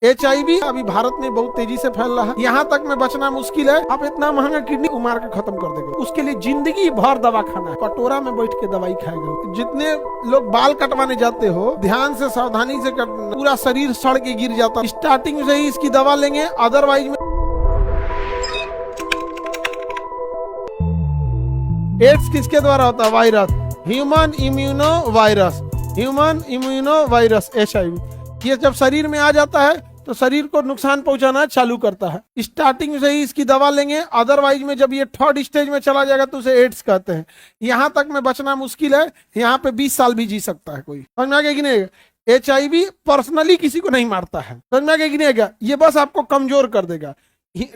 HIV अभी भारत में बहुत तेजी से फैल रहा है, यहाँ तक में बचना मुश्किल है। आप इतना महंगा किडनी मार के खत्म कर देगा, उसके लिए जिंदगी भर दवा खाना है, कटोरा में बैठ के दवाई खाएगा। जितने लोग बाल कटवाने जाते हो ध्यान से सावधानी से कटना, पूरा शरीर सड़ के गिर जाता है। स्टार्टिंग से ही इसकी दवा लेंगे, अदरवाइज में एड्स किसके द्वारा होता है? Virus, human immuno virus, human immuno virus HIV। ये जब शरीर में आ जाता है तो शरीर को नुकसान पहुंचाना चालू करता है। स्टार्टिंग से ही इसकी दवा लेंगे, अदरवाइज में जब ये थर्ड स्टेज में चला जाएगा तो उसे एड्स कहते हैं। यहाँ तक में बचना मुश्किल है, यहाँ पे 20 साल भी जी सकता है कोई। समझ में आ गया कि नहीं? HIV पर्सनली किसी को नहीं मारता है, समझ में आ गया कि नहीं? गया ये बस आपको कमजोर कर देगा,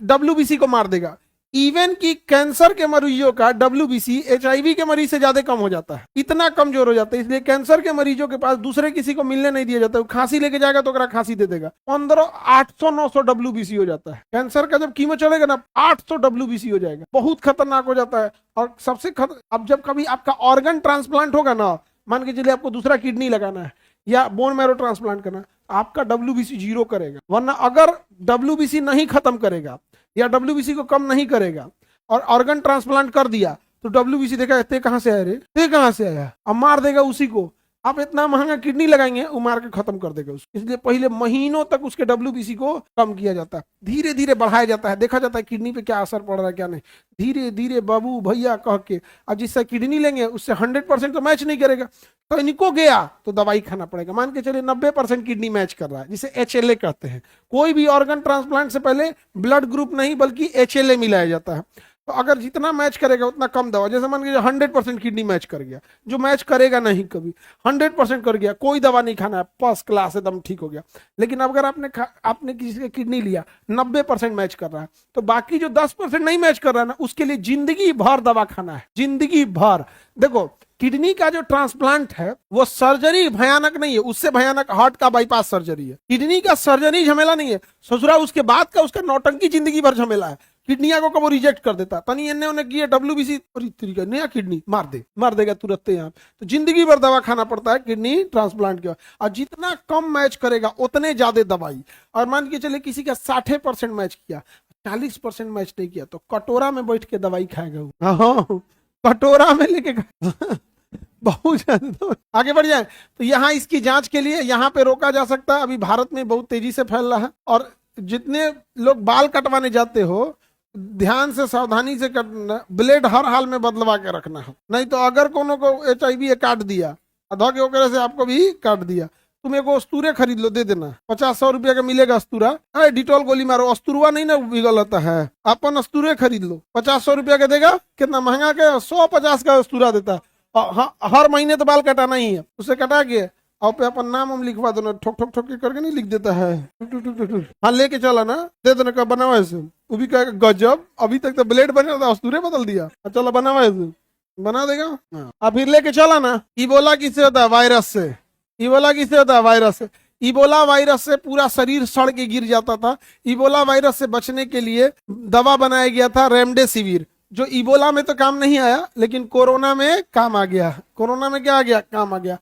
WBC को मार देगा। इवन की कैंसर के मरीजों का WBC HIV के मरीज से ज्यादा कम हो जाता है, इतना कमजोर हो जाता है। इसलिए कैंसर के मरीजों के पास दूसरे किसी को मिलने नहीं दिया जाता है। खांसी लेके जाएगा तो खांसी दे देगा, 800-900 WBC हो जाता है। कैंसर का जब कीमो चलेगा ना 800 WBC हो जाएगा, बहुत खतरनाक हो जाता है। और सबसे अब जब कभी आपका ऑर्गन ट्रांसप्लांट होगा ना, मान के चलिए आपको दूसरा किडनी लगाना है या बोन मैरो ट्रांसप्लांट करना, आपका WBC 0 करेगा। वरना अगर WBC नहीं खत्म करेगा या WBC को कम नहीं करेगा और ऑर्गन ट्रांसप्लांट कर दिया तो WBC देखा ते कहां से आया रे, ते कहां से आया, अब मार देगा उसी को। आप इतना महंगा किडनी लगाएंगे वो मार के खत्म कर देगा उसको। इसलिए पहले महीनों तक उसके WBC को कम किया जाता है, धीरे धीरे बढ़ाया जाता है, देखा जाता है किडनी पे क्या असर पड़ रहा है क्या नहीं, धीरे धीरे बाबू भैया कह के। अब जिससे किडनी लेंगे उससे 100% तो मैच नहीं करेगा, तो इनको गया तो दवाई खाना पड़ेगा। मान के चलिए 90% किडनी मैच कर रहा है, जिसे HLA कहते हैं। कोई भी ऑर्गन ट्रांसप्लांट से पहले ब्लड ग्रुप नहीं बल्कि HLA मिलाया जाता है। तो अगर जितना मैच करेगा उतना कम दवा। जैसे मान लीजिए 100% किडनी मैच कर गया, जो मैच करेगा नहीं कभी 100% कर गया, कोई दवा नहीं खाना है, फर्स्ट क्लास एकदम ठीक हो गया। लेकिन अगर आपने किसी का किडनी लिया 90% मैच कर रहा है, तो बाकी जो 10% नहीं मैच कर रहा है ना, उसके लिए जिंदगी भर दवा खाना है, जिंदगी भर। देखो किडनी का जो ट्रांसप्लांट है वो सर्जरी भयानक नहीं है, उससे भयानक हार्ट का बाईपास सर्जरी है। किडनी का सर्जरी झमेला नहीं है, ससुरा उसके बाद का उसका नौटंकी जिंदगी भर झमेला है। किडनिया को कब रिजेक्ट कर देता, तनी इन्ने उन्हें किया WBC और तरीका नया किडनी मार देगा तुरंत यहाँ। तो जिंदगी भर दवा खाना पड़ता है किडनी ट्रांसप्लांट के। और जितना कम मैच करेगा उतने ज्यादा दवाई। और मान के चले किसी का 60% मैच किया, 40% मैच नहीं किया, तो कटोरा में बैठ के दवाई खाएगा। हाँ, कटोरा में लेके बहुत ज्यादा। तो आगे बढ़ जाए तो यहाँ इसकी जांच के लिए यहाँ पे रोका जा सकता है। अभी भारत में बहुत तेजी से फैल रहा है। और जितने लोग बाल कटवाने जाते हो ध्यान से सावधानी से कटना, ब्लेड हर हाल में बदलवा के रखना है, नहीं तो अगर कोनो को HIV काट दिया अधा के ओकरे से आपको भी काट दिया, तुम एक अस्तूरे खरीद लो, दे देना, 50-100 रुपया का मिलेगा अस्तूरा। अरे डिटॉल गोली मारो, अस्तूरवा नहीं ना बिगल होता है, अपन अस्तूरे खरीद लो, 50-100 रुपया का देगा। कितना महंगा का 150 का अस्तूरा देता है। हर महीने तो बाल कटाना ही है, उसे कटा के और पे अपन नाम हम लिखवा दो ना, ठोक ठोक ठोक करके नहीं लिख देता है। हाँ लेके चला ना, दे देना, कब बनावा ऐसे, वो भी कहेगा गजब, अभी तक तो ब्लेड बना था अस्तूरे बदल दिया, चलो बनावा ऐसे, बना देगा। अब फिर लेके चला ना। इबोला किससे होता है? वायरस से। इबोला किससे होता है? वायरस से। इबोला वायरस से पूरा शरीर सड़ के गिर जाता था। इबोला वायरस से बचने के लिए दवा बनाया गया था रेमडेसिविर, जो इबोला में तो काम नहीं आया लेकिन कोरोना में काम आ गया। कोरोना में क्या आ गया? काम आ गया।